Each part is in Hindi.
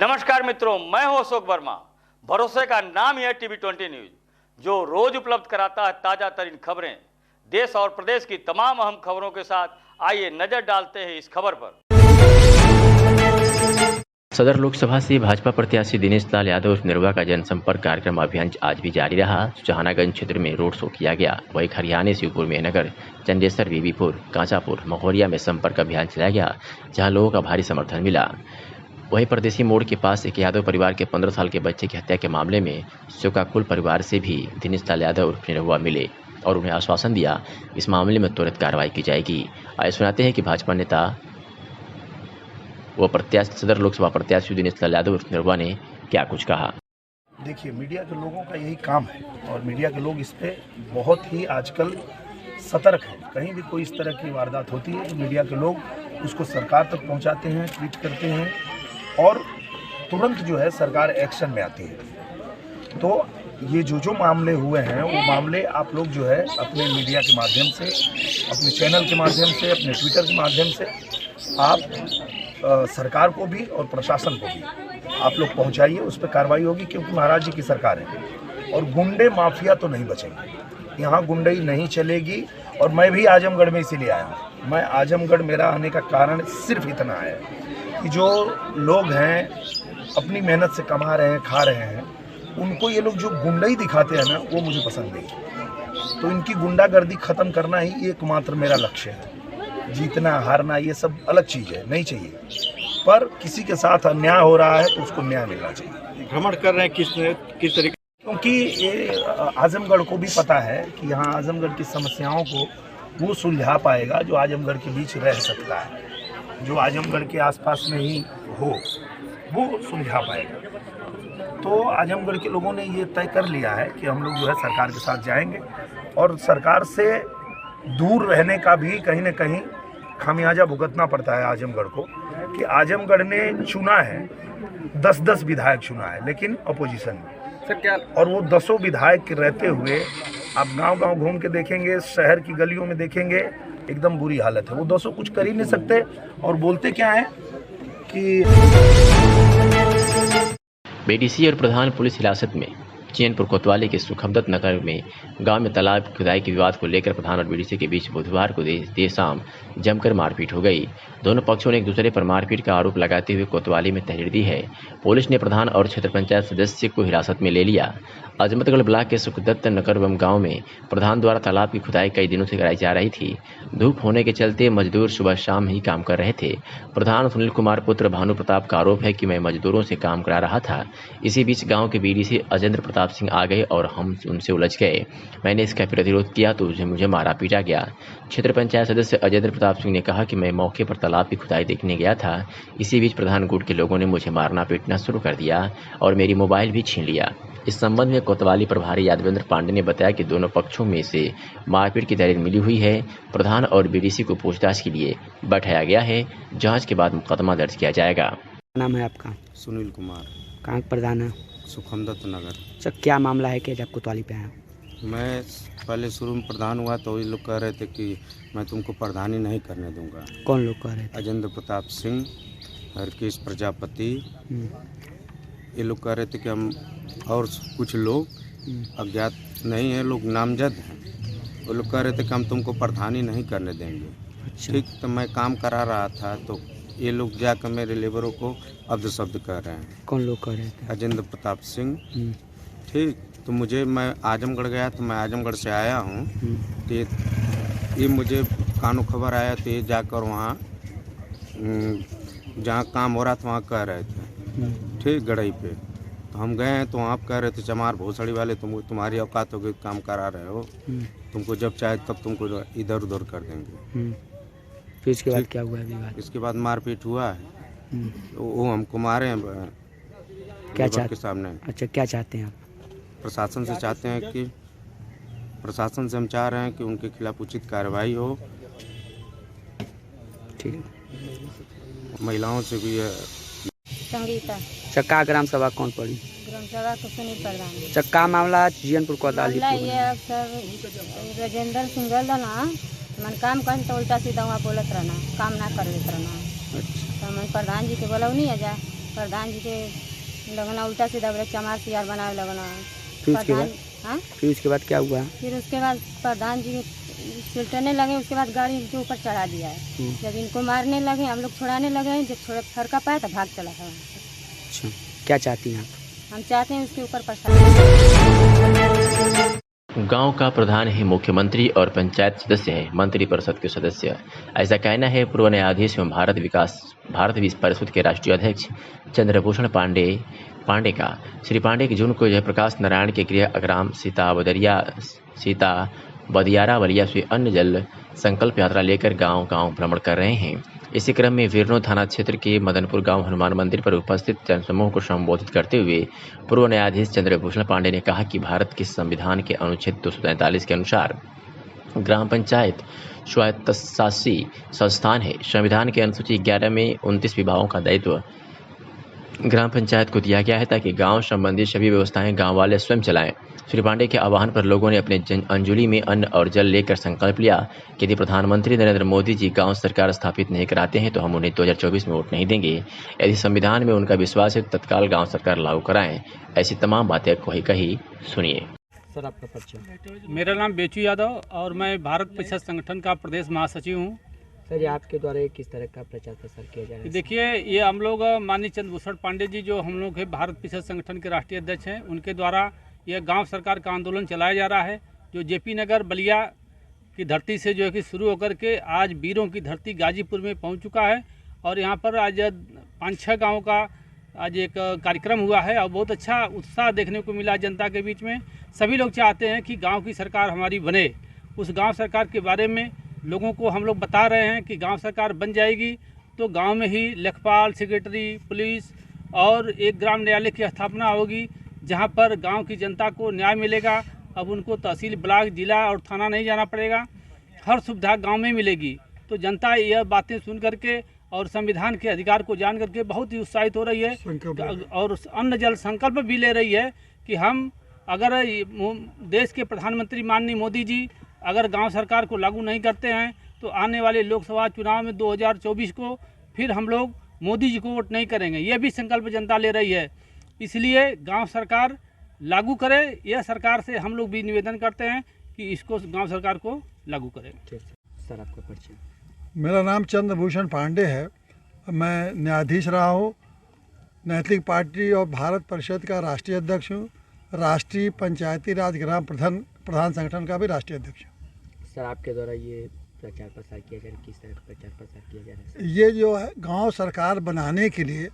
नमस्कार मित्रों, मैं हूं अशोक वर्मा। भरोसे का नाम ही है टीवी20 न्यूज, जो रोज उपलब्ध कराता है ताजा तरीन खबरें। देश और प्रदेश की तमाम अहम खबरों के साथ आइए नजर डालते हैं इस खबर पर। सदर लोकसभा से भाजपा प्रत्याशी दिनेश लाल यादव निरवा का जनसंपर्क कार्यक्रम अभियान आज भी जारी रहा। जहानागंज क्षेत्र में रोड शो किया गया। वहीं खरियाने, शिवपुर, मेहनगर, चंदेसर, बीबीपुर, कांचापुर, महोरिया में संपर्क अभियान चलाया गया, जहां लोगों का भारी समर्थन मिला। वहीं परदेसी मोड़ के पास एक यादव परिवार के 15 साल के बच्चे की हत्या के मामले में शोकाकुल परिवार से भी दिनेश लाल यादव उर्फ निरहुआ मिले और उन्हें आश्वासन दिया इस मामले में त्वरित कार्रवाई की जाएगी। आइए सुनाते हैं कि भाजपा नेता वो प्रत्याशी सदर लोकसभा प्रत्याशी दिनेश लाल यादव उर्फ निरहुआ ने क्या कुछ कहा। देखिए, मीडिया के लोगों का यही काम है और मीडिया के लोग इस पे बहुत ही आजकल सतर्क हैं। कहीं भी कोई इस तरह की वारदात होती है तो मीडिया के लोग उसको सरकार तक पहुंचाते हैं, ट्वीट करते हैं और तुरंत जो है सरकार एक्शन में आती है। तो ये जो मामले हुए हैं वो मामले आप लोग जो है अपने मीडिया के माध्यम से, अपने चैनल के माध्यम से, अपने ट्विटर के माध्यम से आप सरकार को भी और प्रशासन को भी आप लोग पहुंचाइए, उस पर कार्रवाई होगी, क्योंकि महाराज जी की सरकार है और गुंडे माफिया तो नहीं बचेंगे। यहाँ गुंडई नहीं चलेगी। और मैं भी आजमगढ़ में इसीलिए आया हूँ। मैं आजमगढ़, मेरा आने का कारण सिर्फ इतना है कि जो लोग हैं अपनी मेहनत से कमा रहे हैं, खा रहे हैं, उनको ये लोग जो गुंडई दिखाते हैं ना, वो मुझे पसंद नहीं। तो इनकी गुंडागर्दी ख़त्म करना ही एकमात्र मेरा लक्ष्य है। जीतना हारना ये सब अलग चीज़ है, नहीं चाहिए, पर किसी के साथ अन्याय हो रहा है तो उसको न्याय मिलना चाहिए। भ्रमण कर रहे हैं किस तरीके, क्योंकि ये आजमगढ़ को भी पता है कि यहाँ आजमगढ़ की समस्याओं को वो सुलझा पाएगा जो आजमगढ़ के बीच रह सकता है, जो आजमगढ़ के आसपास में ही हो, वो सुलझा पाएगा। तो आजमगढ़ के लोगों ने ये तय कर लिया है कि हम लोग जो है सरकार के साथ जाएंगे और सरकार से दूर रहने का भी कहीं न कहीं खामियाजा भुगतना पड़ता है आजमगढ़ को, कि आजमगढ़ ने चुना है 10-10 विधायक चुना है, लेकिन अपोजिशन में सर क्या, और वो 10 विधायक रहते हुए आप गांव-गांव घूम के देखेंगे, शहर की गलियों में देखेंगे, एकदम बुरी हालत है। वो 200 कुछ कर ही नहीं सकते और बोलते क्या है कि बीडीसी और प्रधान पुलिस हिरासत में। चैनपुर कोतवाली के सुखमदत्त नगर में गांव में तालाब खुदाई के विवाद को लेकर प्रधान और बीडीसी के बीच बुधवार को देर शाम जमकर मारपीट हो गई। दोनों पक्षों ने एक दूसरे पर मारपीट का आरोप लगाते हुए कोतवाली में तहरीर दी है। पुलिस ने प्रधान और क्षेत्र पंचायत सदस्य को हिरासत में ले लिया। अजमतगढ़ ब्लॉक के सुखदत्त नगर गांव में प्रधान द्वारा तालाब की खुदाई कई दिनों से कराई जा रही थी। धूप होने के चलते मजदूर सुबह शाम ही काम कर रहे थे। प्रधान सुनील कुमार पुत्र भानु प्रताप का आरोप है कि मैं मजदूरों से काम करा रहा था। इसी बीच गांव के बीडीसी अजेंद्र प्रताप सिंह आ गए और हम उनसे उलझ गए। मैंने इसका प्रतिरोध किया तो मुझे मारा पीटा गया। क्षेत्र पंचायत सदस्य अजेंद्र प्रताप सिंह ने कहा कि मैं मौके पर तालाब की खुदाई देखने गया था। इसी बीच प्रधान गुट के लोगों ने मुझे मारना पीटना शुरू कर दिया और मेरी मोबाइल भी छीन लिया। इस संबंध में कोतवाली प्रभारी यादवेंद्र पांडे ने बताया कि दोनों पक्षों में से मारपीट की तहरीर मिली हुई है। प्रधान और बीडीसी को पूछताछ के लिए बैठाया गया है। जांच के बाद मुकदमा दर्ज किया जाएगा। नाम है आपका? सुनील कुमार। कहाँ के प्रधान है? सुखमदत्त नगर। सर क्या मामला है कि जब कोतवाली पे आया? मैं पहले शुरू में प्रधान हुआ तो ये लोग कह रहे थे कि मैं तुमको प्रधानी नहीं करने दूंगा। कौन लोग कह रहे थे? अजेंद्र प्रताप सिंह, हरकेश प्रजापति, ये लोग कह रहे थे कि हम, और कुछ लोग अज्ञात नहीं है, लोग नामजद हैं, वो लोग कह रहे थे कि हम तुमको प्रधानी नहीं करने देंगे। अच्छा। ठीक, तो मैं काम करा रहा था तो ये लोग जाकर मेरे लेबरों को अब्द शब्द कर रहे हैं। कौन लोग कह रहे थे? अजेंद्र प्रताप सिंह। ठीक, तो मैं आजमगढ़ गया तो मैं आजमगढ़ से आया हूँ तो ये मुझे कानों खबर आया तो ये जाकर वहाँ जहाँ काम हो रहा था वहाँ कह रहे थे, ठीक, गढ़ई पे। तो हम गए हैं तो वहाँ कह रहे थे चमार भोसड़ी वाले तुम्हारी औकात होगी, काम करा रहे हो, तुमको जब चाहे तब तुमको इधर उधर कर देंगे। फिर इसके बाद क्या हुआ विवाद? इसके बाद मारपीट हुआ है। तो वो हमको मारे हैं क्या के सामने। अच्छा, क्या चाहते हैं आप? प्रशासन से चाहते हैं कि प्रशासन से हम चाह रहे हैं कि उनके खिलाफ उचित कार्रवाई हो। ठीक। महिलाओं से भी संगीता। चक्का ग्राम सभा कौन पड़ी? ग्राम सभा तो सुनील प्रधान। चक्का मामला जीनपुर कोतवाली ये अक्सर राजेंद्र सिंगल ना मन काम कर तो उल्टा सीधा वहाँ बोलत रहना, काम ना कर लेते रहना। अच्छा। तो मैं प्रधान जी के बोला नहीं आ जा प्रधान जी के लगना उल्टा सीधा बोले चमार सियार बनावे लगना। फिर उसके बाद हाँ फिर उसके बाद क्या हुआ? फिर उसके बाद प्रधान जी सुलटने लगे, उसके बाद गाड़ी के ऊपर चढ़ा दिया है। जब इनको मारने लगे हम लोग छुड़ाने लगे, जब थोड़ा फरका पाया तो भाग चला था। अच्छा, क्या चाहती हैं आप? हम चाहते हैं उसके ऊपर प्रशासन। गांव का प्रधान है मुख्यमंत्री और पंचायत सदस्य है मंत्री परिषद के सदस्य। ऐसा कहना है पूर्व न्यायाधीश एवं भारत विश्व परिषद के राष्ट्रीय अध्यक्ष चंद्रभूषण पांडे का। श्री पांडे की जून को जयप्रकाश नारायण के गृह ग्राम सीता बदियारा वलिया से अन्न जल संकल्प यात्रा लेकर गांव-गांव भ्रमण कर रहे हैं। इसी क्रम में वीरनो थाना क्षेत्र के मदनपुर गांव हनुमान मंदिर पर उपस्थित जनसमूह को संबोधित करते हुए पूर्व न्यायाधीश चंद्रभूषण पांडे ने कहा कि भारत के संविधान के अनुच्छेद 243 के अनुसार ग्राम पंचायत स्वायत्तशासी संस्थान है। संविधान के अनुसूची 11 में 29 विभागों का दायित्व ग्राम पंचायत को दिया गया है ताकि गांव संबंधी सभी व्यवस्थाएं गांव वाले स्वयं चलाएं। श्री पांडे के आह्वान पर लोगों ने अपने अंजुली में अन्न और जल लेकर संकल्प लिया कि यदि प्रधानमंत्री नरेंद्र मोदी जी गांव सरकार स्थापित नहीं कराते हैं तो हम उन्हें 2024 में वोट नहीं देंगे। यदि संविधान में उनका विश्वास है तो तत्काल गांव सरकार लागू कराएं। ऐसी तमाम बातें कही सुनिए। सर, आपका परिचय? मेरा नाम बेचू यादव और मैं भारत परिषद संगठन का प्रदेश महासचिव हूँ। सर, ये आपके द्वारा किस तरह का प्रचार प्रसार किया जा रहा है? देखिए, ये हम लोग माननीय चंद्रभूषण पांडे जी जो हम लोग के भारत परिषद संगठन के राष्ट्रीय अध्यक्ष हैं, उनके द्वारा यह गांव सरकार का आंदोलन चलाया जा रहा है, जो जेपी नगर बलिया की धरती से जो है कि शुरू होकर के आज वीरों की धरती गाजीपुर में पहुंच चुका है। और यहाँ पर आज 5-6 गाँव का आज एक कार्यक्रम हुआ है और बहुत अच्छा उत्साह देखने को मिला जनता के बीच में। सभी लोग चाहते हैं कि गाँव की सरकार हमारी बने। उस गाँव सरकार के बारे में लोगों को हम लोग बता रहे हैं कि गांव सरकार बन जाएगी तो गांव में ही लेखपाल, सेक्रेटरी, पुलिस और एक ग्राम न्यायालय की स्थापना होगी, जहां पर गांव की जनता को न्याय मिलेगा। अब उनको तहसील, ब्लॉक, जिला और थाना नहीं जाना पड़ेगा, हर सुविधा गांव में मिलेगी। तो जनता यह बातें सुन करके और संविधान के अधिकार को जान करके बहुत ही उत्साहित हो रही है और अन्न जल संकल्प भी ले रही है कि हम अगर देश के प्रधानमंत्री माननीय मोदी जी अगर गांव सरकार को लागू नहीं करते हैं तो आने वाले लोकसभा चुनाव में 2024 को फिर हम लोग मोदी जी को वोट नहीं करेंगे। यह भी संकल्प जनता ले रही है। इसलिए गांव सरकार लागू करे, यह सरकार से हम लोग भी निवेदन करते हैं कि इसको गांव सरकार को लागू करें। सर, आपका परिचय? मेरा नाम चंद्रभूषण पांडे है। मैं न्यायाधीश रहा हूँ, नैतिक पार्टी और भारत परिषद का राष्ट्रीय अध्यक्ष हूँ, राष्ट्रीय पंचायती राज ग्राम प्रधान संगठन का भी राष्ट्रीय अध्यक्ष हूँ। सर, आपके द्वारा ये प्रचार प्रसार किया जा रहा है, किस तरह का प्रचार प्रसार किया जा रहा है? ये जो है गांव सरकार बनाने के लिए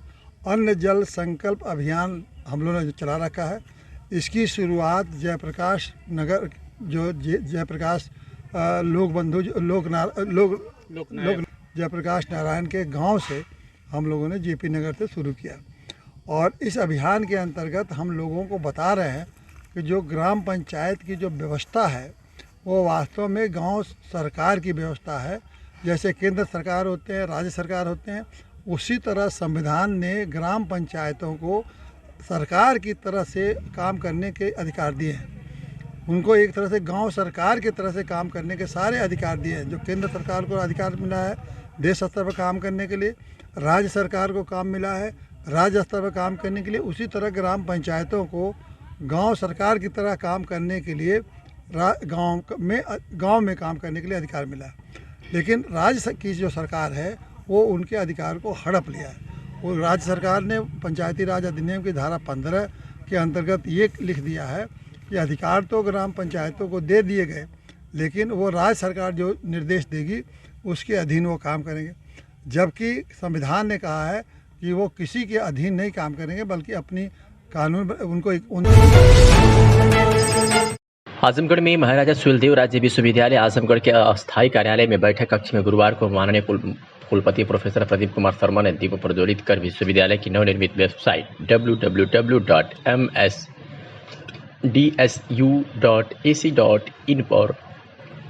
अन्न जल संकल्प अभियान हम लोगों ने चला रखा है। इसकी शुरुआत जयप्रकाश नगर जो जयप्रकाश जयप्रकाश नारायण के गांव से हम लोगों ने जेपी नगर से शुरू किया। और इस अभियान के अंतर्गत हम लोगों को बता रहे हैं कि जो ग्राम पंचायत की जो व्यवस्था है वो वास्तव में गांव सरकार की व्यवस्था है। जैसे केंद्र सरकार होते हैं, राज्य सरकार होते हैं, उसी तरह संविधान ने ग्राम पंचायतों को सरकार की तरह से काम करने के अधिकार दिए हैं। उनको एक तरह से गांव सरकार की तरह से काम करने के सारे अधिकार दिए हैं। जो केंद्र सरकार को अधिकार मिला है देश स्तर पर काम करने के लिए, राज्य सरकार को काम मिला है राज्य स्तर पर काम करने के लिए, उसी तरह ग्राम पंचायतों को गांव सरकार की तरह काम करने के लिए गांव में काम करने के लिए अधिकार मिला है। लेकिन राज्य की जो सरकार है वो उनके अधिकार को हड़प लिया है। वो राज्य सरकार ने पंचायती राज अधिनियम की धारा 15 के अंतर्गत ये लिख दिया है कि अधिकार तो ग्राम पंचायतों को दे दिए गए, लेकिन वो राज्य सरकार जो निर्देश देगी उसके अधीन वो काम करेंगे। जबकि संविधान ने कहा है कि वो किसी के अधीन नहीं काम करेंगे, बल्कि अपनी कानून उनको आजमगढ़ में महाराजा सुहेलदेव राज्य विश्वविद्यालय आजमगढ़ के अस्थायी कार्यालय में बैठक कक्ष में गुरुवार को माननीय कुलपति प्रोफेसर प्रदीप कुमार शर्मा ने दीप प्रज्वलित कर विश्वविद्यालय की नवनिर्मित वेबसाइट www.msdsu.ac.in पर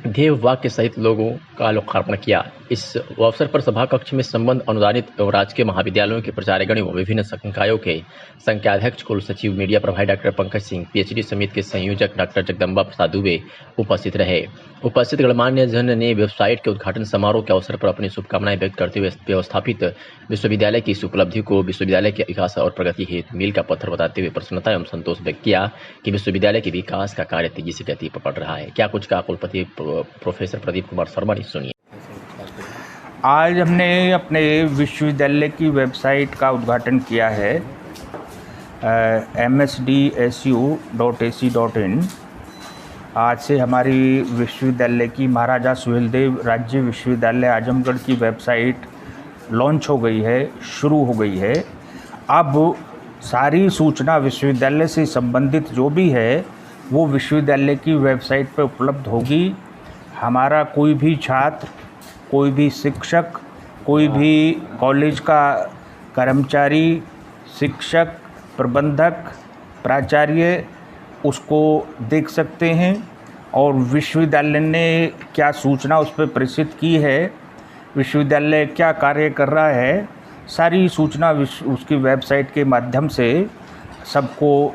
ध्येय वाक्य सहित लोगों का लोकार्पण किया। इस अवसर पर सभा कक्ष में संबंध अनुदानित और राजकीय महाविद्यालयों के प्राचार्यगण व विभिन्न संकायों के संकाध्यक्ष, कुल सचिव, मीडिया प्रभारी डॉक्टर पंकज सिंह, पीएचडी समिति के संयोजक डॉक्टर जगदम्बा प्रसाद दुबे उपस्थित रहे। उपस्थित गणमान्य जन ने वेबसाइट के उद्घाटन समारोह के अवसर पर अपनी शुभकामनाएं व्यक्त करते हुए व्यवस्थापित विश्वविद्यालय की इस उपलब्धि को विश्वविद्यालय के विकास और प्रगति हेतु मील का पत्थर बताते हुए प्रसन्नता एवं संतोष व्यक्त किया कि विश्वविद्यालय के विकास का कार्य तेजी से गति पकड़ रहा है। क्या कुछ का कुलपति प्रोफेसर प्रदीप कुमार शर्मा ने सुनिए। आज हमने अपने विश्वविद्यालय की वेबसाइट का उद्घाटन किया है msdsu.ac.in। आज से हमारी विश्वविद्यालय की महाराजा सुहेलदेव राज्य विश्वविद्यालय आजमगढ़ की वेबसाइट लॉन्च हो गई है, शुरू हो गई है। अब सारी सूचना विश्वविद्यालय से संबंधित जो भी है वो विश्वविद्यालय की वेबसाइट पर उपलब्ध होगी। हमारा कोई भी छात्र, कोई भी शिक्षक, कोई भी कॉलेज का कर्मचारी, शिक्षक, प्रबंधक, प्राचार्य उसको देख सकते हैं और विश्वविद्यालय ने क्या सूचना उस पर प्रेषित की है, विश्वविद्यालय क्या कार्य कर रहा है, सारी सूचना उसकी वेबसाइट के माध्यम से सबको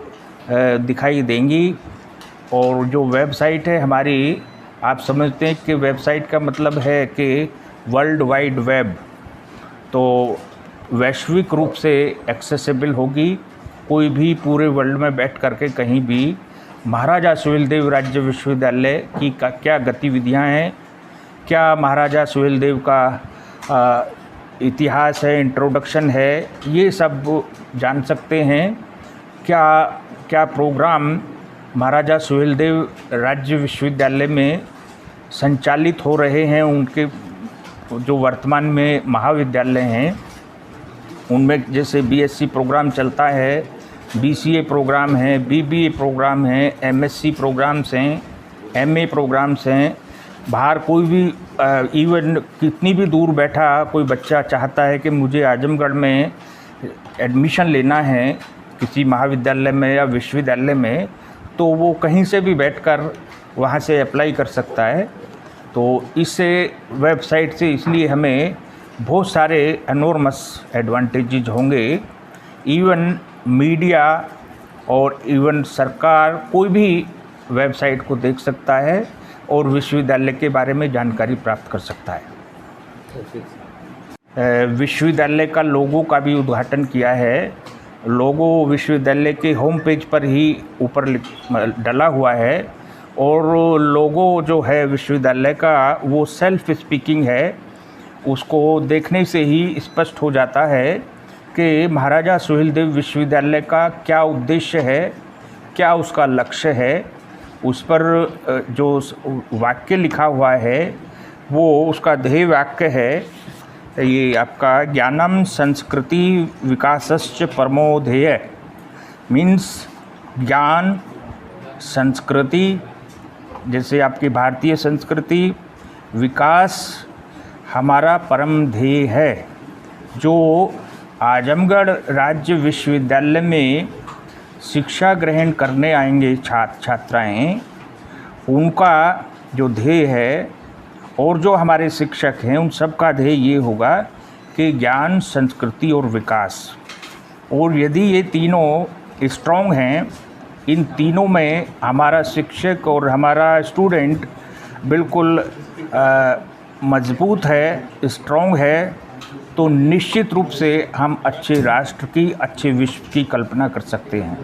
दिखाई देंगी। और जो वेबसाइट है हमारी, आप समझते हैं कि वेबसाइट का मतलब है कि वर्ल्ड वाइड वेब, तो वैश्विक रूप से एक्सेसिबल होगी। कोई भी पूरे वर्ल्ड में बैठ करके कहीं भी महाराजा सुहेलदेव राज्य विश्वविद्यालय की क्या गतिविधियां हैं, क्या महाराजा सुहेलदेव का इतिहास है, इंट्रोडक्शन है, ये सब जान सकते हैं। क्या प्रोग्राम महाराजा सुहेलदेव राज्य विश्वविद्यालय में संचालित हो रहे हैं, उनके जो वर्तमान में महाविद्यालय हैं उनमें जैसे बीएससी प्रोग्राम चलता है, बीसीए प्रोग्राम है, बीबीए प्रोग्राम है, एमएससी प्रोग्राम्स हैं, एमए प्रोग्राम्स हैं। बाहर कोई भी इवन कितनी भी दूर बैठा कोई बच्चा चाहता है कि मुझे आजमगढ़ में एडमिशन लेना है किसी महाविद्यालय में या विश्वविद्यालय में, तो वो कहीं से भी बैठकर वहाँ से अप्लाई कर सकता है। तो इससे वेबसाइट से इसलिए हमें बहुत सारे एनॉर्मस एडवांटेजेस होंगे। इवन मीडिया और इवन सरकार कोई भी वेबसाइट को देख सकता है और विश्वविद्यालय के बारे में जानकारी प्राप्त कर सकता है। विश्वविद्यालय का लोगो का भी उद्घाटन किया है। लोगो विश्वविद्यालय के होम पेज पर ही ऊपर डला हुआ है और लोगो जो है विश्वविद्यालय का वो सेल्फ स्पीकिंग है। उसको देखने से ही स्पष्ट हो जाता है कि महाराजा सुहेलदेव विश्वविद्यालय का क्या उद्देश्य है, क्या उसका लक्ष्य है। उस पर जो वाक्य लिखा हुआ है वो उसका ध्येय वाक्य है, ये आपका ज्ञानम संस्कृति विकासश्च परमो ध्येय, मीन्स ज्ञान संस्कृति जैसे आपकी भारतीय संस्कृति, विकास हमारा परम ध्येय है। जो आजमगढ़ राज्य विश्वविद्यालय में शिक्षा ग्रहण करने आएंगे छात्र छात्राएँ, उनका जो ध्येय है और जो हमारे शिक्षक हैं उन सब का ध्येय ये होगा कि ज्ञान, संस्कृति और विकास। और यदि ये तीनों स्ट्रॉन्ग हैं, इन तीनों में हमारा शिक्षक और हमारा स्टूडेंट बिल्कुल मजबूत है, स्ट्रॉन्ग है, तो निश्चित रूप से हम अच्छे राष्ट्र की, अच्छे विश्व की कल्पना कर सकते हैं।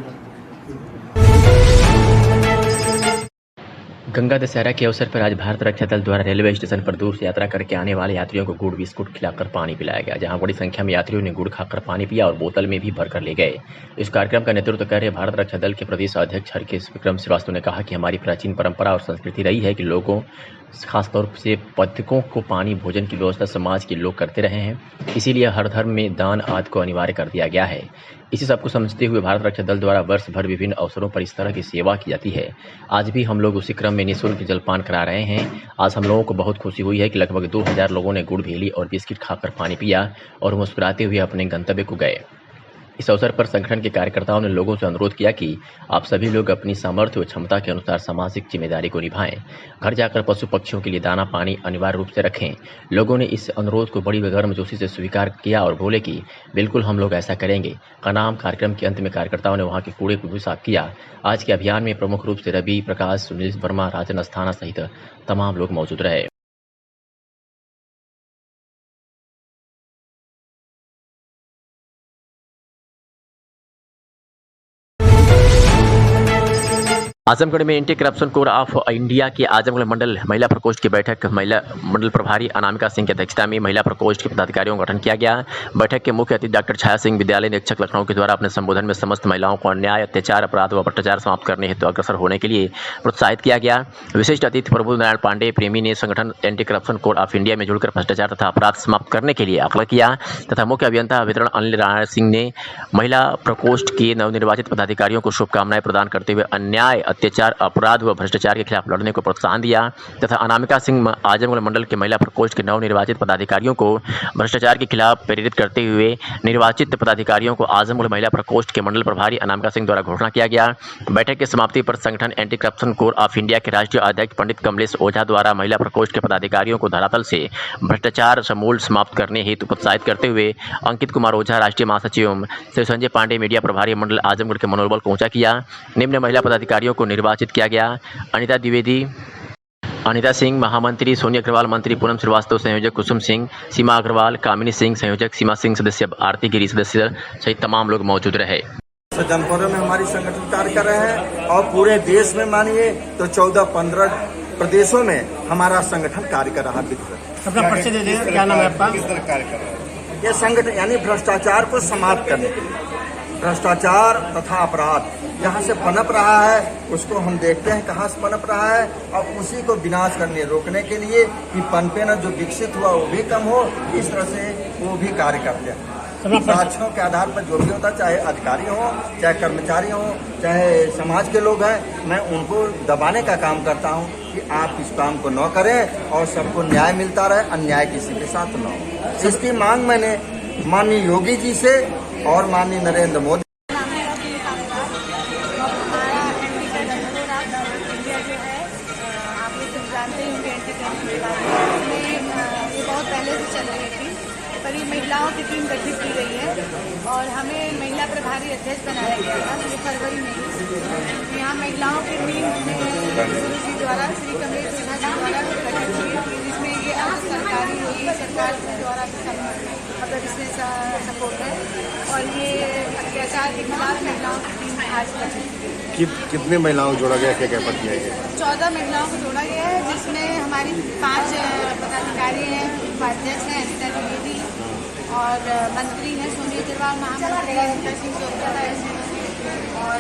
गंगा दशहरा के अवसर पर आज भारत रक्षा दल द्वारा रेलवे स्टेशन पर दूर से यात्रा करके आने वाले यात्रियों को गुड़ बिस्कुट खिलाकर पानी पिलाया गया, जहां बड़ी संख्या में यात्रियों ने गुड़ खाकर पानी पिया और बोतल में भी भरकर ले गए। इस कार्यक्रम का नेतृत्व कर रहे भारत रक्षा दल के प्रदेश अध्यक्ष हरकेश विक्रम श्रीवास्तव ने कहा कि हमारी प्राचीन परंपरा और संस्कृति रही है कि लोगों, खासतौर से पथिकों को पानी भोजन की व्यवस्था समाज के लोग करते रहे हैं, इसीलिए हर धर्म में दान आदि को अनिवार्य कर दिया गया है। इसी सबको समझते हुए भारत रक्षा दल द्वारा वर्ष भर विभिन्न अवसरों पर इस तरह की सेवा की जाती है। आज भी हम लोग उसी क्रम में निःशुल्क जलपान करा रहे हैं। आज हम लोगों को बहुत खुशी हुई है कि लगभग 2000 लोगों ने गुड़ भेली और बिस्किट खाकर पानी पिया और मुस्कुराते हुए अपने गंतव्य को गए। इस अवसर पर संगठन के कार्यकर्ताओं ने लोगों से अनुरोध किया कि आप सभी लोग अपनी सामर्थ्य व क्षमता के अनुसार सामाजिक जिम्मेदारी को निभाएं। घर जाकर पशु पक्षियों के लिए दाना पानी अनिवार्य रूप से रखें। लोगों ने इस अनुरोध को बड़ी गर्मजोशी से स्वीकार किया और बोले कि बिल्कुल हम लोग ऐसा करेंगे। का नाम कार्यक्रम के अंत में कार्यकर्ताओं ने वहां के कूड़े को भी साफ किया। आज के अभियान में प्रमुख रूप से रवि प्रकाश, सुनील वर्मा, राजन अस्थाना सहित तमाम लोग मौजूद रहे। आजमगढ़ में anti corruption core of India के आजमगढ़ मंडल महिला प्रकोष्ठ की बैठक महिला मंडल प्रभारी अनामिका सिंह की अध्यक्षता में महिला प्रकोष्ठ के पदाधिकारियों का गठन किया गया। बैठक के मुख्य अतिथि डॉक्टर छाया सिंह विद्यालय निरीक्षक लखनऊ के द्वारा अपने संबोधन में समस्त महिलाओं को अन्याय, अत्याचार, अपराध व भ्रष्टाचार समाप्त करने हेतु अग्रसर होने के लिए प्रोत्साहित किया गया। विशिष्ट अतिथि प्रभु नारायण पांडे प्रेमी ने संगठन anti corruption core of India में जुड़कर भ्रष्टाचार तथा अपराध समाप्त करने के लिए आग्रह किया तथा मुख्य अभियंता वितरण अनिल नारायण सिंह ने महिला प्रकोष्ठ के नवनिर्वाचित पदाधिकारियों को शुभकामनाएं प्रदान करते हुए अन्याय, अत्याचार, अपराध व भ्रष्टाचार के खिलाफ लड़ने को प्रोत्साहन दिया तथा अनामिका सिंह आजमगढ़ मंडल के महिला प्रकोष्ठ के नवनिर्वाचित पदाधिकारियों को भ्रष्टाचार के खिलाफ प्रेरित करते हुए निर्वाचित पदाधिकारियों को आजमगढ़ महिला प्रकोष्ठ के मंडल प्रभारी अनामिका सिंह द्वारा घोषणा किया गया। बैठक की समाप्ति पर संगठन anti corruption core of India के राष्ट्रीय अध्यक्ष पंडित कमलेश ओझा द्वारा महिला प्रकोष्ठ के पदाधिकारियों को धरातल से भ्रष्टाचार समूल समाप्त करने हेतु प्रोत्साहित करते हुए अंकित कुमार ओझा राष्ट्रीय महासचिव श्री संजय पांडे मीडिया प्रभारी मंडल आजमगढ़ के मनोबल को ऊंचा किया। निम्न महिला पदाधिकारियों को निर्वाचित किया गया: अनिता द्विवेदी, अनिता सिंह महामंत्री, सोनी अग्रवाल मंत्री, पूनम श्रीवास्तव संयोजक, कुसुम सिंह, सीमा अग्रवाल, कामिनी सिंह संयोजक, सीमा सिंह सदस्य, आरती गिरी सदस्य सहित तमाम लोग मौजूद रहे। जनपदों में हमारी संगठन कार्य कर रहे हैं और पूरे देश में मानिए तो 14-15 प्रदेशों में हमारा संगठन कार्य कर रहा है। अपना परिचय दे दीजिए, क्या नाम है आपका? किस तरह कार्य कर रहा है? ये संगठन यानी भ्रष्टाचार को समाप्त करने के लिए, भ्रष्टाचार तथा अपराध जहाँ से पनप रहा है उसको हम देखते हैं कहाँ से पनप रहा है और उसी को विनाश करने रोकने के लिए कि पनपेना जो विकसित हुआ वो भी कम हो, इस तरह से वो भी कार्य करते हैं। साक्ष्यों के आधार पर जो भी होता, चाहे अधिकारी हो, चाहे कर्मचारी हो, चाहे समाज के लोग हैं, मैं उनको दबाने का काम करता हूँ कि आप इस काम को न करें और सबको न्याय मिलता रहे, अन्याय किसी के साथ न हो। इसकी मांग मैंने माननीय योगी जी से और माननीय नरेंद्र मोदी करीब महिलाओं की टीम गठित की गई है और हमें महिला प्रभारी अध्यक्ष बनाया गया था ये फरवरी में। यहाँ महिलाओं की टीम जी द्वारा श्री कमलेश ओझा जी द्वारा गठित की, जिसमें ये सरकारी होगी, सरकार द्वारा मतलब इसमें सपोर्ट है और ये अत्याचार के खिलाफ महिलाओं की टीम आज गठित। कितने महिलाओं को जोड़ा गया, क्या क्या पद दिया गया? 14 महिलाओं को जोड़ा गया है, जिसमें हमारी 5 पदाधिकारी हैं, उपाध्यक्ष हैं अनिता द्विवेदी और मंत्री हैं सोनी अग्रवाल महामंत्री, अनिता सिंह और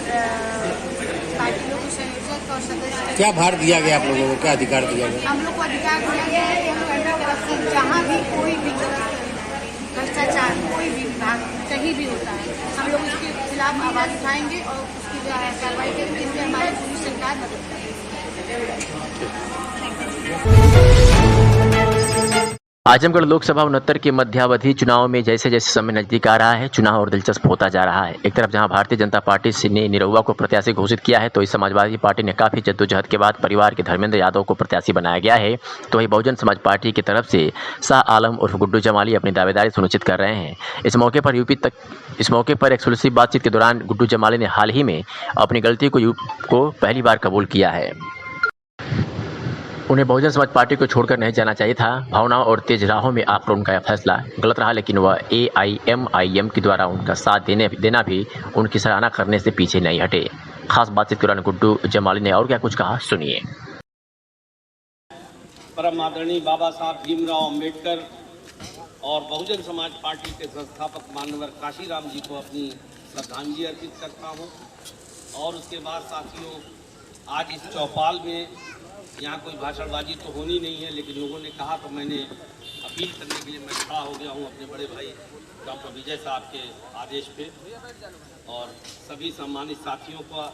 पार्टी लोग संयोजक और सदस्य। क्या भार दिया गया आप लोगों को, क्या अधिकार दिया गया? हम लोग को अधिकार दिया गया है कि हम एंटी करप्शन जहाँ भी कोई भी भ्रष्टाचार कोई भी विभाग कहीं भी होता है, हम लोग उसके खिलाफ आवाज उठाएंगे और उसकी कार्रवाई करेंगे। इसमें हमारी पूरी सरकार मदद करेगी। आजमगढ़ लोकसभा 69 के मध्यावधि चुनाव में जैसे जैसे समय नजदीक आ रहा है, चुनाव और दिलचस्प होता जा रहा है। एक तरफ जहां भारतीय जनता पार्टी ने निरहुआ को प्रत्याशी घोषित किया है, तो इस समाजवादी पार्टी ने काफी जद्दोजहद के बाद परिवार के धर्मेंद्र यादव को प्रत्याशी बनाया गया है। तो वही बहुजन समाज पार्टी की तरफ से शाह आलम उर्फ गुड्डू जमाली अपनी दावेदारी सुनिश्चित कर रहे हैं। इस मौके पर एक्सक्लूसिव बातचीत के दौरान गुड्डू जमाली ने हाल ही में अपनी गलती को पहली बार कबूल किया है। उन्हें बहुजन समाज पार्टी को छोड़कर नहीं जाना चाहिए था। भावनाओं और तेज राहों में आकर उनका यह फैसला गलत रहा, लेकिन वह AIMIM के द्वारा उनका साथ देना भी उनकी सराहना करने से पीछे नहीं हटे। खास बातचीत के दौरान गुड्डू जमाली ने और क्या कुछ कहा, सुनिए। परम आदरणीय बाबा साहब भीमराव अम्बेडकर और बहुजन समाज पार्टी के संस्थापक मानवर काशीराम जी को अपनी श्रद्धांजलि अर्पित करता हूँ। और उसके बाद साथियों, आज इस चौपाल में यहाँ कोई भाषणबाजी तो होनी नहीं है, लेकिन लोगों ने कहा तो मैंने अपील करने के लिए मैं खड़ा हो गया हूँ अपने बड़े भाई डॉक्टर विजय साहब के आदेश पे। और सभी सम्मानित साथियों का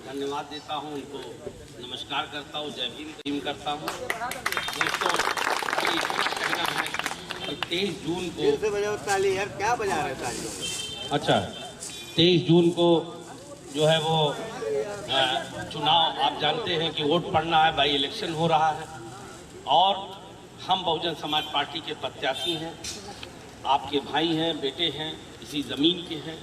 धन्यवाद देता हूँ, उनको नमस्कार करता हूँ, जय भीम करता हूँ। दोस्तों, कहना है कि 23 जून को ताली यार क्या बजा रहे ताली? अच्छा 23 जून को जो है वो चुनाव, आप जानते हैं कि वोट पड़ना है, बाई इलेक्शन हो रहा है और हम बहुजन समाज पार्टी के प्रत्याशी हैं, आपके भाई हैं, बेटे हैं, इसी ज़मीन के हैं।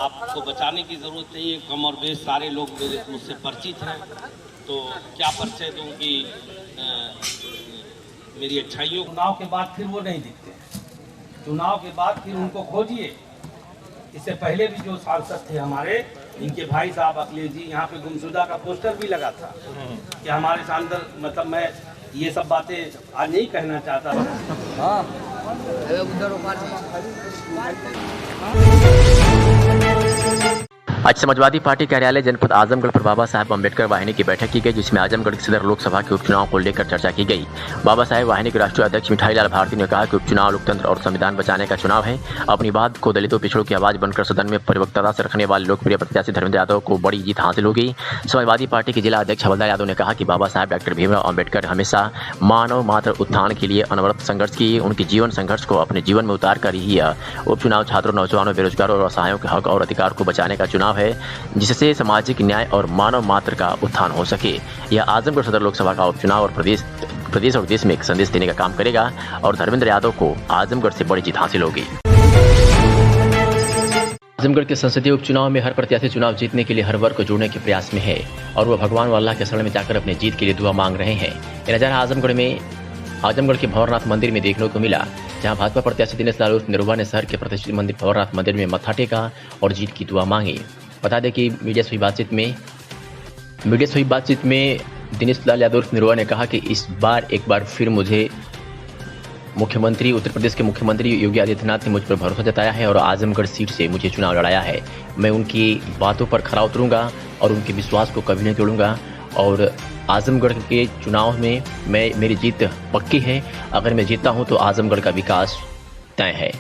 आपको बचाने की ज़रूरत नहीं है, कम और बेश सारे लोग मुझसे परिचित हैं, तो क्या परिचय दूँ कि मेरी अच्छाइयों। चुनाव के बाद फिर वो नहीं दिखते हैं, चुनाव के बाद फिर उनको खोजिए। इससे पहले भी जो सांसद थे हमारे, इनके भाई साहब अखिलेश जी, यहाँ पे गुमशुदा का पोस्टर भी लगा था कि हमारे सांसद, मतलब मैं ये सब बातें आज नहीं कहना चाहता। आज समाजवादी पार्टी कार्यालय जनपद आजमगढ़ पर बाबा साहेब अम्बेडकर वाहिनी की बैठक की गई, जिसमें आजमगढ़ की सदर लोकसभा के उपचुनाव को लेकर चर्चा की गई। बाबा साहेब वाहिनी के राष्ट्रीय अध्यक्ष मिठाई लाल भारती ने कहा कि उपचुनाव लोकतंत्र और संविधान बचाने का चुनाव है। अपनी बात को दलितों पिछड़ों की आवाज बनकर सदन में परिपक्वता से रखने वाले लोकप्रिय प्रत्याशी धर्मेंद्र यादव को बड़ी जीत हासिल हो गई। समाजवादी पार्टी के जिला अध्यक्ष हवलदार यादव ने कहा कि बाबा साहेब डॉक्टर भीमराव अम्बेडकर हमेशा मानव मात्र उत्थान के लिए अनवरत संघर्ष किए। उनके जीवन संघर्ष को अपने जीवन में उतार कर ही उपचुनाव छात्रों, नौजवानों, बेरोजगारों और असहायों के हक और अधिकार को बचाने का चुनाव है, जिससे सामाजिक न्याय और मानव मात्र का उत्थान हो सके। यह आजमगढ़ सदर लोकसभा का उपचुनाव और प्रदेश और देश में एक संदेश देने का काम करेगा और धर्मेंद्र यादव को आजमगढ़ से बड़ी जीत हासिल होगी। आजमगढ़ के संसदीय उपचुनाव में हर प्रत्याशी चुनाव जीतने के लिए हर वर्ग को जोड़ने के प्रयास में है और वह भगवान अल्लाह के शरण में जाकर अपनी जीत के लिए दुआ मांग रहे हैं। यह नजारा आजमगढ़ के भंवरनाथ मंदिर में देखने को मिला, जहां भाजपा प्रत्याशी दिनेश लाल उर्फ निरुवा ने शहर के प्रतिष्ठित मंदिर भंवरनाथ मंदिर में मत्था टेका और जीत की दुआ मांगी। बता दें कि मीडिया से हुई बातचीत में दिनेश लाल यादव उर्फ निरुवा ने कहा कि इस बार एक बार फिर मुझे उत्तर प्रदेश के मुख्यमंत्री योगी आदित्यनाथ ने मुझ पर भरोसा जताया है और आजमगढ़ सीट से मुझे चुनाव लड़ाया है। मैं उनकी बातों पर खरा उतरूंगा और उनके विश्वास को कभी नहीं तोड़ूंगा और आजमगढ़ के चुनाव में मेरी जीत पक्की है। अगर मैं जीतता हूं तो आजमगढ़ का विकास तय है।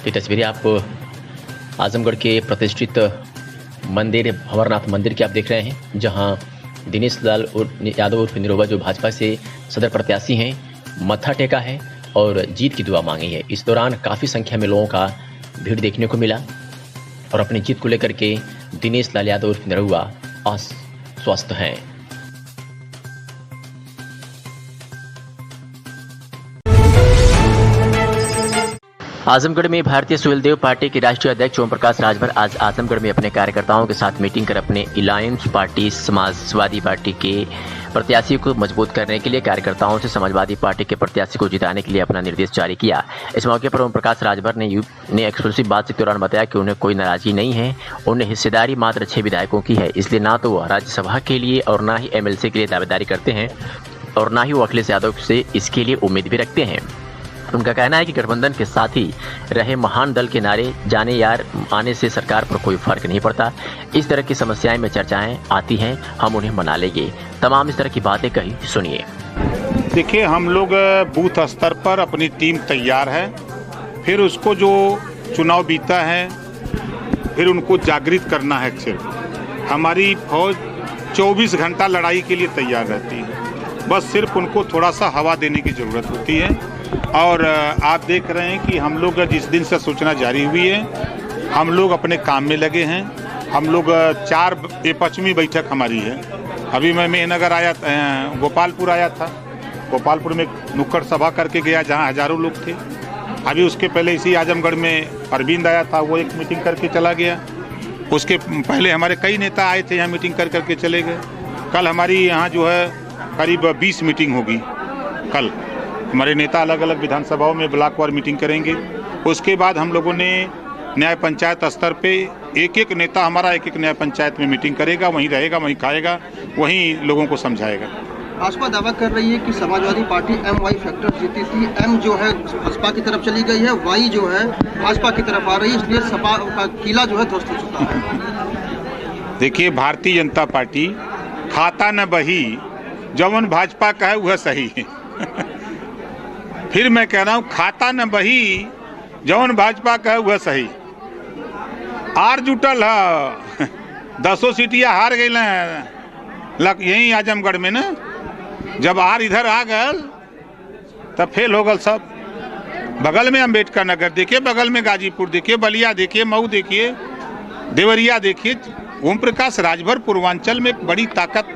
ये तस्वीरें आप आजमगढ़ के प्रतिष्ठित मंदिर भंवरनाथ मंदिर के आप देख रहे हैं, जहां दिनेश लाल यादव उर्फ निरुवा जो भाजपा से सदर प्रत्याशी हैं, मत्था टेका है और जीत की दुआ मांगी है। इस दौरान काफ़ी संख्या में लोगों का भीड़ देखने को मिला और अपनी जीत को लेकर के दिनेश लाल यादव उर्फ निरुवा आश्वस्त हैं। आजमगढ़ में भारतीय सुहेलदेव पार्टी के राष्ट्रीय अध्यक्ष ओम प्रकाश राजभर आज आजमगढ़ में अपने कार्यकर्ताओं के साथ मीटिंग कर अपने अलायंस पार्टी समाजवादी पार्टी के प्रत्याशी को मजबूत करने के लिए कार्यकर्ताओं से समाजवादी पार्टी के प्रत्याशी को जिताने के लिए अपना निर्देश जारी किया। इस मौके पर ओम प्रकाश राजभर ने एक्सक्लूसिव बातचीत के दौरान बताया कि उन्हें कोई नाराजगी नहीं है, उन्हें हिस्सेदारी मात्र 6 विधायकों की है, इसलिए ना तो वह राज्यसभा के लिए और ना ही MLC के लिए दावेदारी करते हैं और ना ही वो अखिलेश यादव से इसके लिए उम्मीद भी रखते हैं। उनका कहना है कि गठबंधन के साथ ही रहे महान दल के नारे जाने यार आने से सरकार पर कोई फर्क नहीं पड़ता। इस तरह की समस्याएं में चर्चाएं आती हैं, हम उन्हें मना लेंगे। तमाम इस तरह की बातें कही, सुनिए। देखिए, हम लोग बूथ स्तर पर अपनी टीम तैयार है, फिर उसको जो चुनाव बीता है फिर उनको जागृत करना है। सिर्फ हमारी फौज 24 घंटा लड़ाई के लिए तैयार रहती है, बस सिर्फ उनको थोड़ा सा हवा देने की ज़रूरत होती है। और आप देख रहे हैं कि हम लोग जिस दिन से सूचना जारी हुई है, हम लोग अपने काम में लगे हैं। हम लोग 5वीं बैठक हमारी है। अभी मैं मेहनगर आया, गोपालपुर आया था। गोपालपुर में नुक्कड़ सभा करके गया जहां हजारों लोग थे। अभी उसके पहले इसी आजमगढ़ में अरविंद आया था, वो एक मीटिंग करके चला गया। उसके पहले हमारे कई नेता आए थे, यहाँ मीटिंग करके चले गए। कल हमारी यहाँ जो है करीब 20 मीटिंग होगी। कल हमारे नेता अलग अलग विधानसभाओं में ब्लॉक वार मीटिंग करेंगे। उसके बाद हम लोगों ने न्याय पंचायत स्तर पे एक नेता हमारा एक न्याय पंचायत में मीटिंग करेगा, वहीं रहेगा, वहीं खाएगा, वहीं लोगों को समझाएगा। भाजपा दावा कर रही है कि समाजवादी पार्टी MY फैक्टर जीती थी। M जो है बसपा की तरफ चली गई है, Y जो है भाजपा की तरफ आ रही है, इसलिए सपा का किला जो है ध्वस्त हो चुका है। देखिए, भारतीय जनता पार्टी खाता न बही, जवन भाजपा का है वह सही है। फिर मैं कह रहा हूँ, खाता न बही जवन भाजपा का है वह सही। आर जुटल है, 10 सीटियाँ हार गई यहीं आजमगढ़ में न। जब आर इधर आ गल तब फेल हो गल सब। बगल में अंबेडकर नगर देखिए, बगल में गाजीपुर देखिए, बलिया देखिए, मऊ देखिए, देवरिया देखिए। ओम प्रकाश राजभर पूर्वांचल में बड़ी ताकत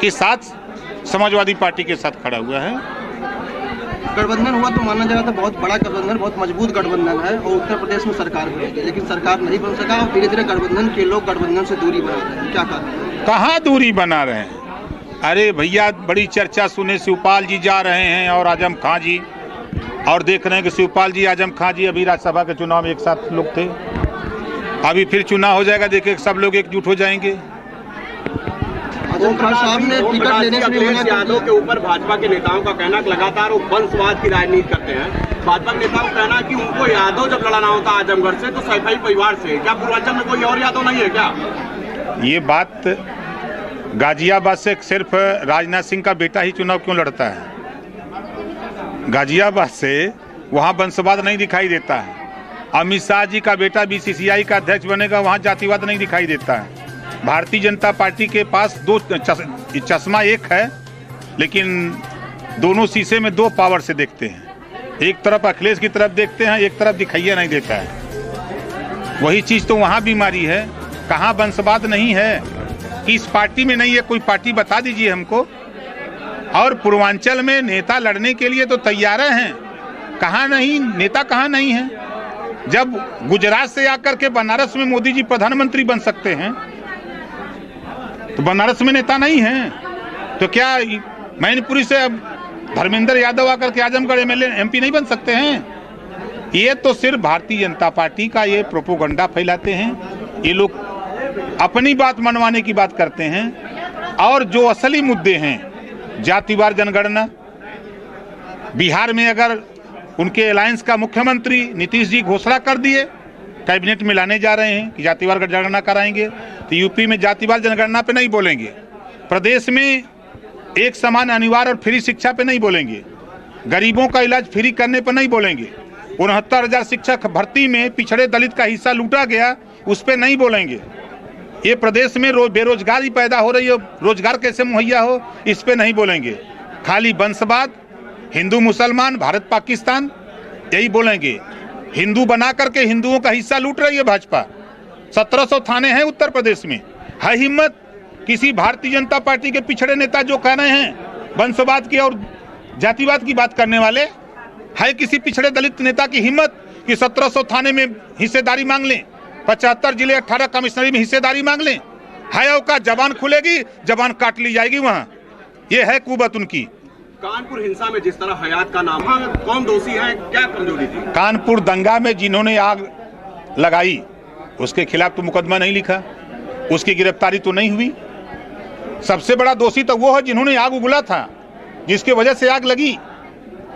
के साथ समाजवादी पार्टी के साथ खड़ा हुआ है। गठबंधन हुआ तो माना जा रहा था बहुत बड़ा गठबंधन, बहुत मजबूत गठबंधन है और उत्तर प्रदेश में सरकार बनेगी, लेकिन सरकार नहीं बन सका और धीरे धीरे गठबंधन के लोग गठबंधन से दूरी बना रहे हैं। क्या कारण? कहाँ दूरी बना रहे हैं? अरे भैया, बड़ी चर्चा सुने शिवपाल जी जा रहे हैं और आजम खां जी, और देख रहे हैं कि शिवपाल जी, आजम खां जी अभी राज्यसभा के चुनाव में एक साथ लोग थे। अभी फिर चुनाव हो जाएगा, देखिए सब लोग एकजुट हो जाएंगे। अखिलेश यादव के ऊपर भाजपा के नेताओं का कहना लगातार वो वंशवाद की राजनीति करते हैं। भाजपा के नेताओं का कहना कि उनको यादव जब लड़ाना होता आजमगढ़ से तो सैफई परिवार से। क्या पूर्वांचल में कोई और यादव नहीं है क्या? ये बात गाजियाबाद से सिर्फ राजनाथ सिंह का बेटा ही चुनाव क्यों लड़ता है? गाजियाबाद से वहाँ वंशवाद नहीं दिखाई देता है। अमित शाह जी का बेटा बीसीसीआई का अध्यक्ष बनेगा, वहाँ जातिवाद नहीं दिखाई देता है। भारतीय जनता पार्टी के पास दो चश्मा एक है, लेकिन दोनों शीशे में दो पावर से देखते हैं। एक तरफ अखिलेश की तरफ देखते हैं, एक तरफ दिखाइया नहीं देता है। वही चीज तो वहाँ बीमारी है। कहाँ वंशवाद नहीं है? किस पार्टी में नहीं है? कोई पार्टी बता दीजिए हमको। और पूर्वांचल में नेता लड़ने के लिए तो तैयार हैं, कहाँ नहीं नेता, कहाँ नहीं है? जब गुजरात से आकर के बनारस में मोदी जी प्रधानमंत्री बन सकते हैं तो बनारस में नेता नहीं है, तो क्या मैनपुरी से अब धर्मेंद्र यादव आकर के आजमगढ़ एमएलए एमपी नहीं बन सकते हैं? ये तो सिर्फ भारतीय जनता पार्टी का ये प्रोपोगंडा फैलाते हैं। ये लोग अपनी बात मनवाने की बात करते हैं, और जो असली मुद्दे हैं, जातिवार जनगणना, बिहार में अगर उनके अलायंस का मुख्यमंत्री नीतीश जी घोषणा कर दिए, कैबिनेट में लाने जा रहे हैं कि जातिवार जनगणना कराएंगे, तो यूपी में जातिवार जनगणना पे नहीं बोलेंगे, प्रदेश में एक समान अनिवार्य और फ्री शिक्षा पे नहीं बोलेंगे, गरीबों का इलाज फ्री करने पर नहीं बोलेंगे, 69,000 शिक्षक भर्ती में पिछड़े दलित का हिस्सा लूटा गया उस पर नहीं बोलेंगे, ये प्रदेश में बेरोजगारी पैदा हो रही है, रोजगार कैसे मुहैया हो इस पे नहीं बोलेंगे। खाली वंशवाद, हिंदू मुसलमान, भारत पाकिस्तान, यही बोलेंगे। हिंदू बना करके हिंदुओं का हिस्सा लूट रही है भाजपा। 1700 थाने हैं उत्तर प्रदेश में। है हिम्मत किसी भारतीय जनता पार्टी के पिछड़े नेता जो कह रहे हैं वंशवाद की और जातिवाद की बात करने वाले, है किसी पिछड़े दलित नेता की हिम्मत कि 1700 थाने में हिस्सेदारी मांग लें, 75 जिले 18 कमिश्नरी में हिस्सेदारी मांग लें? है औकात? जबान खुलेगी, जबान काट ली जाएगी वहाँ। ये है कुवत उनकी। कानपुर हिंसा में जिस तरह हयात का नाम, कौन दोषी है, क्या कमजोरी थी? कानपुर दंगा में जिन्होंने आग लगाई उसके खिलाफ तो मुकदमा नहीं लिखा, उसकी गिरफ्तारी तो नहीं हुई। सबसे बड़ा दोषी तो वो है जिन्होंने आग उगला था, जिसकी वजह से आग लगी,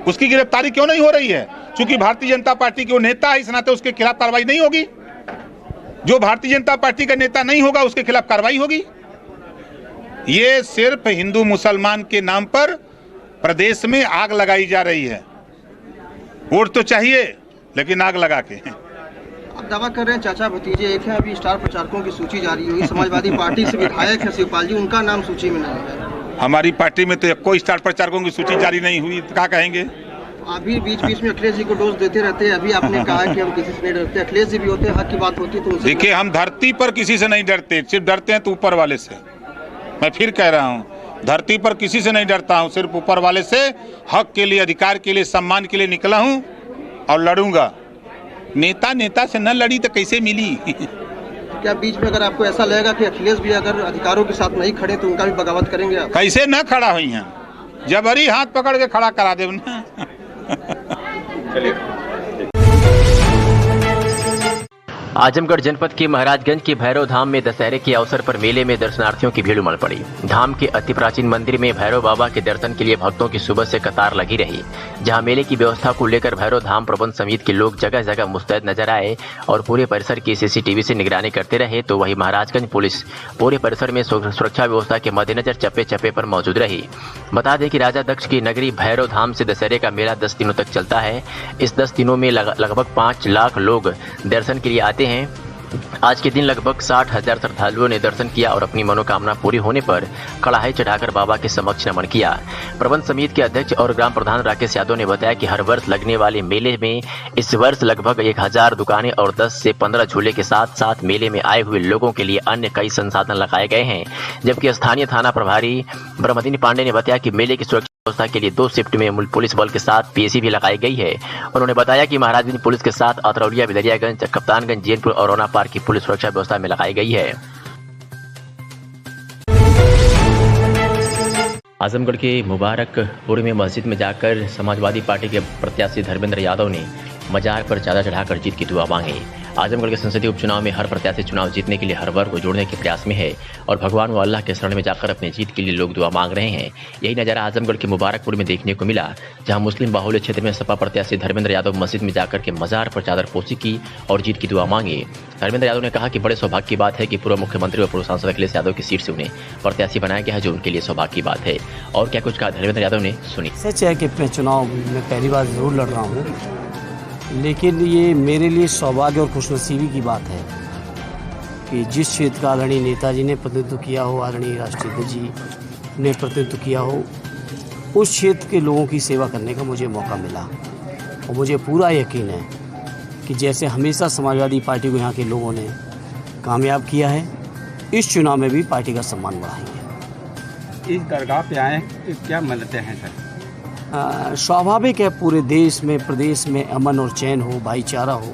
उसकी गिरफ्तारी क्यों नहीं हो रही है? क्योंकि भारतीय जनता पार्टी के वो नेता है, इस नाते उसके खिलाफ कार्रवाई नहीं होगी। जो भारतीय जनता पार्टी का नेता नहीं होगा उसके खिलाफ कार्रवाई होगी। ये सिर्फ हिंदू मुसलमान के नाम पर प्रदेश में आग लगाई जा रही है। वोट तो चाहिए लेकिन आग लगा के। आप दावा कर रहे हैं चाचा भतीजे एक है, अभी स्टार प्रचारकों की सूची जारी हुई, समाजवादी पार्टी से विधायक है शिवपाल जी, उनका नाम सूची में नहीं है। हमारी पार्टी में तो कोई स्टार प्रचारकों की सूची जारी नहीं हुई, क्या कहेंगे? अभी बीच बीच में अखिलेश जी को डोज देते रहते हैं। अभी आपने कहा कि हम किसी से नहीं डरते, अखिलेश जी भी होते हैं, हक की बात होती है तो देखिए, हम धरती पर किसी से नहीं डरते, सिर्फ डरते हैं तो ऊपर वाले से। मैं फिर कह रहा हूँ, धरती पर किसी से नहीं डरता हूँ, सिर्फ ऊपर वाले से। हक के लिए, अधिकार के लिए, सम्मान के लिए निकला हूँ और लड़ूंगा। नेता से न लड़ी तो कैसे मिली? क्या बीच में अगर आपको ऐसा लगेगा कि अखिलेश भी अगर अधिकारों के साथ नहीं खड़े तो उनका भी बगावत करेंगे आप? कैसे न खड़ा हुई हैं, जबरी हाथ पकड़ के खड़ा करा दे ना। आजमगढ़ जनपद के महाराजगंज के भैरव धाम में दशहरे के अवसर पर मेले में दर्शनार्थियों की भीड़ उमड़ पड़ी। धाम के अति प्राचीन मंदिर में भैरव बाबा के दर्शन के लिए भक्तों की सुबह से कतार लगी रही। जहां मेले की व्यवस्था को लेकर भैरव धाम प्रबंध समिति के लोग जगह जगह मुस्तैद नजर आए और पूरे परिसर की सीसीटीवी से निगरानी करते रहे, तो वहीं महाराजगंज पुलिस पूरे परिसर में सुरक्षा व्यवस्था के मद्देनजर चप्पे चप्पे पर मौजूद रही। बता दें कि राजा दक्ष की नगरी भैरव धाम से दशहरे का मेला 10 दिनों तक चलता है। इस 10 दिनों में लगभग 5 लाख लोग दर्शन के लिए आते हैं। आज के दिन लगभग 60,000 श्रद्धालुओं ने दर्शन किया और अपनी मनोकामना पूरी होने पर कड़ाही चढ़ाकर बाबा के समक्ष नमन किया। प्रबंध समिति के अध्यक्ष और ग्राम प्रधान राकेश यादव ने बताया कि हर वर्ष लगने वाले मेले में इस वर्ष लगभग 1000 दुकानें और 10 से 15 झूले के साथ साथ मेले में आए हुए लोगों के लिए अन्य कई संसाधन लगाए गए हैं। जबकि स्थानीय थाना प्रभारी ब्रह्मदिनी पांडे ने बताया कि मेले की सुरक्षा व्यवस्था के लिए 2 शिफ्ट में पुलिस बल के साथ पीएसी भी लगाई गई है। उन्होंने बताया कि महाराजगंज पुलिस के साथ अतरौलिया, बिदरियागंज, कप्तानगंज, जैनपुर और औरंगा पार्क की पुलिस सुरक्षा व्यवस्था में लगाई गई है। आजमगढ़ के मुबारकपुर में मस्जिद में जाकर समाजवादी पार्टी के प्रत्याशी धर्मेंद्र यादव ने मजार पर चादर चढ़ाकर जीत की दुआ मांगी। आजमगढ़ के संसदीय उपचुनाव में हर प्रत्याशी चुनाव जीतने के लिए हर वर्ग को जोड़ने के प्रयास में है और भगवान व अल्लाह के शरण में जाकर अपनी जीत के लिए लोग दुआ मांग रहे हैं। यही नज़ारा आजमगढ़ के मुबारकपुर में देखने को मिला, जहां मुस्लिम बाहुल्य क्षेत्र में सपा प्रत्याशी धर्मेंद्र यादव मस्जिद में जाकर के मजार पर चादर पोशी की और जीत की दुआ मांगी। धर्मेंद्र यादव ने कहा कि बड़े सौभाग्य की बात है कि पूर्व मुख्यमंत्री व पूर्व सांसद अखिलेश यादव की सीट से उन्हें प्रत्याशी बनाया गया है, जो उनके लिए सौभाग्य की बात है। और क्या कुछ कहा धर्मेंद्र यादव ने, सुनी। सच है कि मैं चुनाव में पहली बार जरूर लड़ रहा हूँ, लेकिन ये मेरे लिए सौभाग्य और खुशनसीबी की बात है कि जिस क्षेत्र का आदरणीय नेताजी ने प्रतिनिधित्व किया हो, आदरणीय राष्ट्रीय अध्यक्ष जी ने प्रतिनिधित्व किया हो, उस क्षेत्र के लोगों की सेवा करने का मुझे मौका मिला। और मुझे पूरा यकीन है कि जैसे हमेशा समाजवादी पार्टी को यहाँ के लोगों ने कामयाब किया है, इस चुनाव में भी पार्टी का सम्मान बढ़ाएंगे। इस दरगाह पे आए क्या मन्नतें हैं सर? स्वाभाविक है, पूरे देश में, प्रदेश में अमन और चैन हो, भाईचारा हो,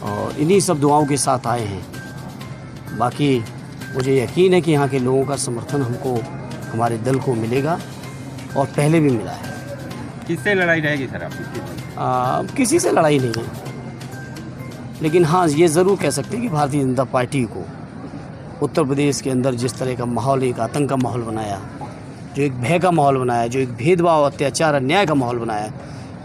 और इन्हीं सब दुआओं के साथ आए हैं। बाकी मुझे यकीन है कि यहाँ के लोगों का समर्थन हमको, हमारे दल को मिलेगा और पहले भी मिला है। किससे लड़ाई रहेगी सर आपकी? किसी से लड़ाई नहीं है, लेकिन हाँ ये ज़रूर कह सकते हैं कि भारतीय जनता पार्टी को उत्तर प्रदेश के अंदर जिस तरह का माहौल, एक आतंक का माहौल बनाया, जो एक भय का माहौल बनाया, जो एक भेदभाव, अत्याचार, अन्याय का माहौल बनाया,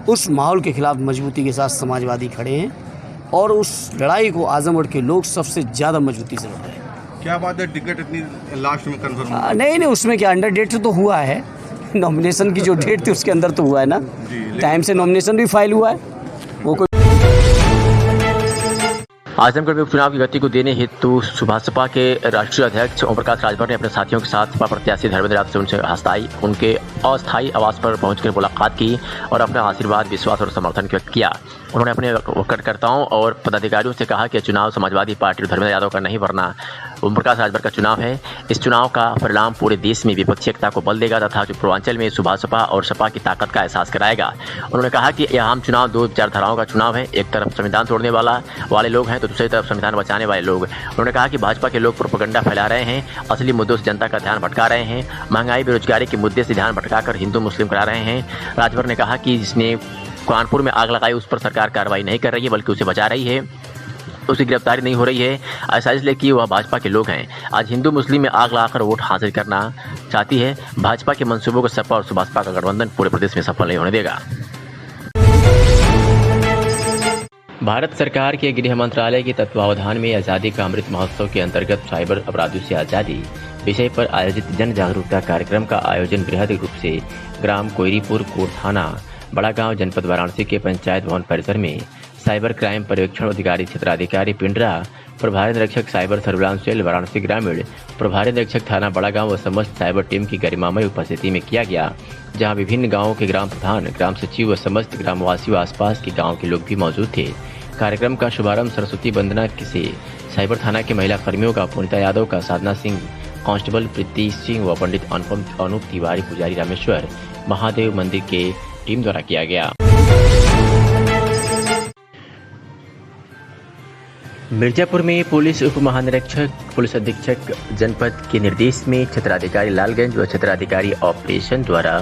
उस माहौल के खिलाफ मजबूती के साथ समाजवादी खड़े हैं और उस लड़ाई को आजमगढ़ के लोग सबसे ज़्यादा मजबूती से लड़ रहे हैं। क्या बात है, टिकट इतनी लास्ट में कंफर्म? नहीं, उसमें क्या, अंडर डेट तो हुआ है, नॉमिनेशन की जो डेट थी उसके अंदर तो हुआ है ना, टाइम से नॉमिनेशन भी फाइल हुआ है। वो कोई आजमगढ़ में उपचुनाव की गति को देने हेतु सुभाषपा के राष्ट्रीय अध्यक्ष ओम प्रकाश राजभर ने अपने साथियों के साथ सपा प्रत्याशी धर्मेंद्र यादव से उनके अस्थायी आवास पर पहुंचकर मुलाकात की और अपना आशीर्वाद, विश्वास और समर्थन व्यक्त किया। उन्होंने अपने कार्यकर्ताओं और पदाधिकारियों से कहा कि चुनाव समाजवादी पार्टी और धर्मेंद्र यादव का नहीं, वरना ओम प्रकाश राजभर का चुनाव है। इस चुनाव का परिणाम पूरे देश में विपक्षी एकता को बल देगा तथा जो पूर्वांचल में सुभाषपा और सपा की ताकत का एहसास कराएगा। उन्होंने कहा कि यह आम चुनाव 2 विचारधाराओं का चुनाव है। एक तरफ संविधान तोड़ने वाले लोग हैं तो दूसरी तरफ संविधान बचाने वाले लोग। उन्होंने कहा कि भाजपा के लोग प्रोपेगेंडा फैला रहे हैं, असली मुद्दों से जनता का ध्यान भटका रहे हैं, महंगाई, बेरोजगारी के मुद्दे से ध्यान भटकाकर हिंदू मुस्लिम करा रहे हैं। राजभर ने कहा कि जिसने कानपुर में आग लगाई उस पर सरकार कार्रवाई नहीं कर रही है, बल्कि उसे बचा रही है, उसकी गिरफ्तारी नहीं हो रही है। ऐसा इसलिए कि वह भाजपा के लोग हैं। आज हिंदू मुस्लिम में आग लगाकर वोट हासिल करना चाहती है। भाजपा के मंसूबों को सपा और सुभाषपा का गठबंधन पूरे प्रदेश में सफल नहीं होने देगा। भारत सरकार के गृह मंत्रालय के तत्वावधान में आज़ादी का अमृत महोत्सव के अंतर्गत साइबर अपराधों से आज़ादी विषय पर आयोजित जन जागरूकता कार्यक्रम का आयोजन बृहद रूप से ग्राम कोयरीपुर, कोर थाना, बड़ा गांव, जनपद वाराणसी के पंचायत भवन परिसर में साइबर क्राइम पर्यवेक्षण अधिकारी, क्षेत्राधिकारी पिंडरा, प्रभारी निरीक्षक साइबर सर्विलांस सेल वाराणसी ग्रामीण, प्रभारी निरीक्षक थाना बड़ा गांव व समस्त साइबर टीम की गरिमामय उपस्थिति में किया गया, जहां विभिन्न गांवों के ग्राम प्रधान, ग्राम सचिव व समस्त ग्रामवासी व आसपास के गांव के लोग भी मौजूद थे। कार्यक्रम का शुभारंभ सरस्वती वंदना से साइबर थाना के महिला कर्मियों का पुनीता यादव का, साधना सिंह, कांस्टेबल प्रीति सिंह व पंडित अनूप तिवारी, पुजारी रामेश्वर महादेव मंदिर के टीम द्वारा किया गया। मिर्जापुर में पुलिस उप महानिरीक्षक, पुलिस अधीक्षक जनपद के निर्देश में क्षेत्राधिकारी लालगंज व क्षेत्राधिकारी ऑपरेशन द्वारा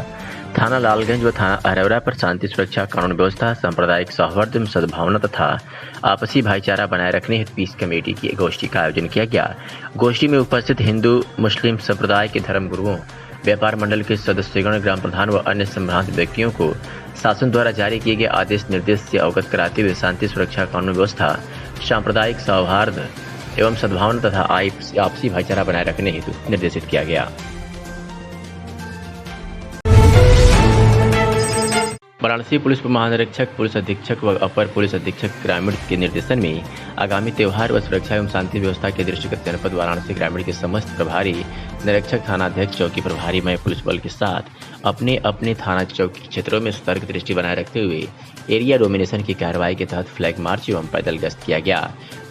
थाना लालगंज व थाना अरौरा पर शांति, सुरक्षा, कानून व्यवस्था, सांप्रदायिक सौहार्द, सद्भावना तथा आपसी भाईचारा बनाए रखने हेतु पीस कमेटी की गोष्ठी का आयोजन किया गया। गोष्ठी में उपस्थित हिंदू मुस्लिम संप्रदाय के धर्म गुरुओं, व्यापार मंडल के सदस्यगण, ग्राम प्रधान व अन्य संभ्रांत व्यक्तियों को शासन द्वारा जारी किए गए आदेश निर्देश से अवगत कराते हुए शांति, सुरक्षा, कानून व्यवस्था, सांप्रदायिक सौहार्द एवं सद्भावना तथा आपसी भाईचारा बनाए रखने हेतु निर्देशित किया गया। वाराणसी पुलिस महानिरीक्षक, पुलिस अधीक्षक व अपर पुलिस अधीक्षक ग्रामीण के निर्देशन में आगामी त्योहार व सुरक्षा एवं शांति व्यवस्था के दृष्टिगत जनपद वाराणसी ग्रामीण के समस्त प्रभारी निरीक्षक, थानाध्यक्ष, चौकी प्रभारी में पुलिस बल के साथ अपने अपने थाना चौकी क्षेत्रों में सतर्क दृष्टि बनाए रखते हुए एरिया डोमिनेशन की कार्रवाई के तहत फ्लैग मार्च एवं पैदल गश्त किया गया।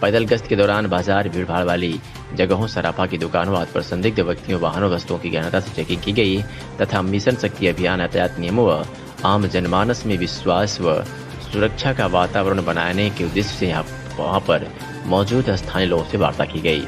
पैदल गश्त के दौरान बाजार, भीड़ भाड़ वाली जगहों, सराफा की दुकानों आदि पर संदिग्ध व्यक्तियों, वाहनों, वस्तुओं की गहनता से चेकिंग की गई तथा मिशन शक्ति अभियान यातायात नियमों व आम जनमानस में विश्वास व सुरक्षा का वातावरण बनाने के उद्देश्य से वहां पर मौजूद स्थानीय लोगों से वार्ता की गई।